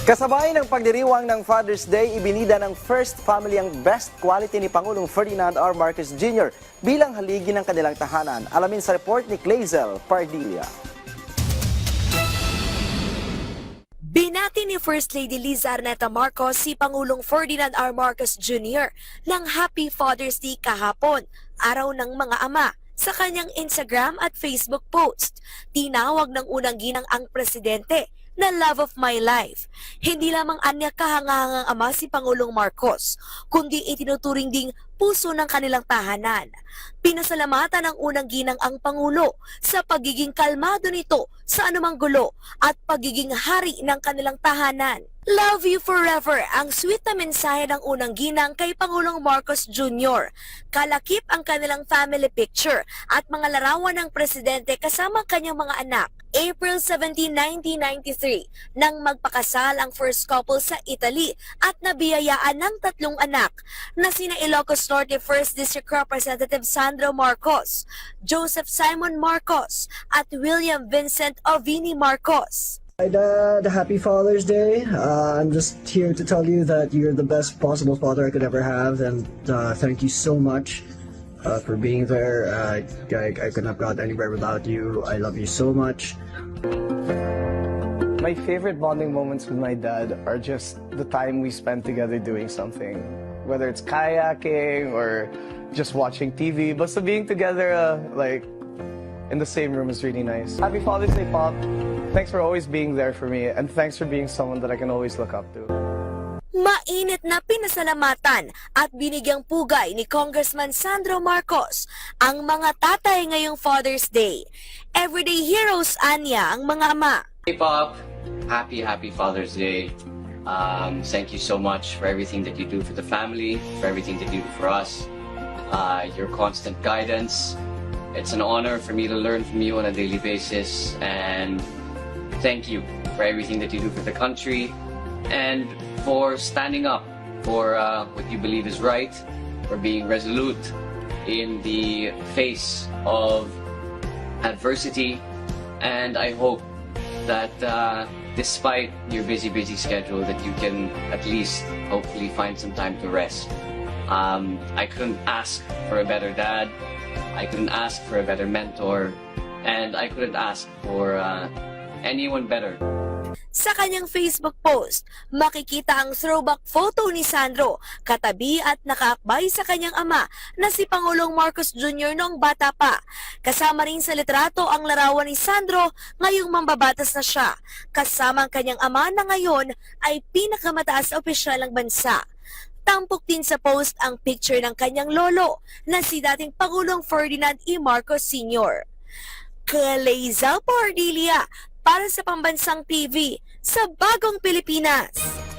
Kasabay ng pagdiriwang ng Father's Day, ibinida ng First Family ang best quality ni Pangulong Ferdinand R. Marcos Jr. bilang haligi ng kanilang tahanan. Alamin sa report ni Clazel Pardilla. Binati ni First Lady Liza Arneta Marcos si Pangulong Ferdinand R. Marcos Jr. ng Happy Father's Day kahapon, araw ng mga ama. Sa kanyang Instagram at Facebook post, tinawag ng unang ginang ang presidente na love of my life. Hindi lamang anya kahangahangang ama si Pangulong Marcos, kundi itinuturing ding puso ng kanilang tahanan. Pinasalamatan ng unang ginang ang Pangulo sa pagiging kalmado nito sa anumang gulo at pagiging hari ng kanilang tahanan. Love you forever ang sweet na mensahe ng unang ginang kay Pangulong Marcos Jr. Kalakip ang kanilang family picture at mga larawan ng presidente kasama kanyang mga anak. April 17, 1993, nang magpakasal ang first couple sa Italy at nabiyayaan ng 3 anak na sina Ilocos Norte 1st District Representative Sandro Marcos, Joseph Simon Marcos at William Vincent Ovini Marcos. Hi Dad, happy Father's Day. I'm just here to tell you that you're the best possible father I could ever have, and thank you so much for being there. I couldn't have got anywhere without you. I love you so much. My favorite bonding moments with my dad are just the time we spend together doing something. Whether it's kayaking or just watching TV, basta being together like in the same room is really nice. Happy Father's Day, Pop. Thanks for always being there for me, and thanks for being someone that I can always look up to. Mainit na pinasalamatan at binigyang pugay ni Congressman Sandro Marcos ang mga tatay ngayong Father's Day. Everyday heroes anya ang mga ama. Hey Pop, happy Father's Day. Thank you so much for everything that you do for the family, for everything that you do for us, your constant guidance. It's an honor for me to learn from you on a daily basis, and thank you for everything that you do for the country and for standing up for what you believe is right, for being resolute in the face of adversity. And I hope that despite your busy schedule, that you can at least hopefully find some time to rest. I couldn't ask for a better dad, I couldn't ask for a better mentor, and I couldn't ask for anyone better. Sa kanyang Facebook post, makikita ang throwback photo ni Sandro, katabi at nakaakbay sa kanyang ama na si Pangulong Marcos Jr. noong bata pa. Kasama rin sa litrato ang larawan ni Sandro ngayong mambabatas na siya, kasama ang kanyang ama na ngayon ay pinakamataas na opisyal ng bansa. Tampok din sa post ang picture ng kanyang lolo na si dating Pangulong Ferdinand E. Marcos Sr. Clazel Pardilla para sa Pambansang TV sa Bagong Pilipinas.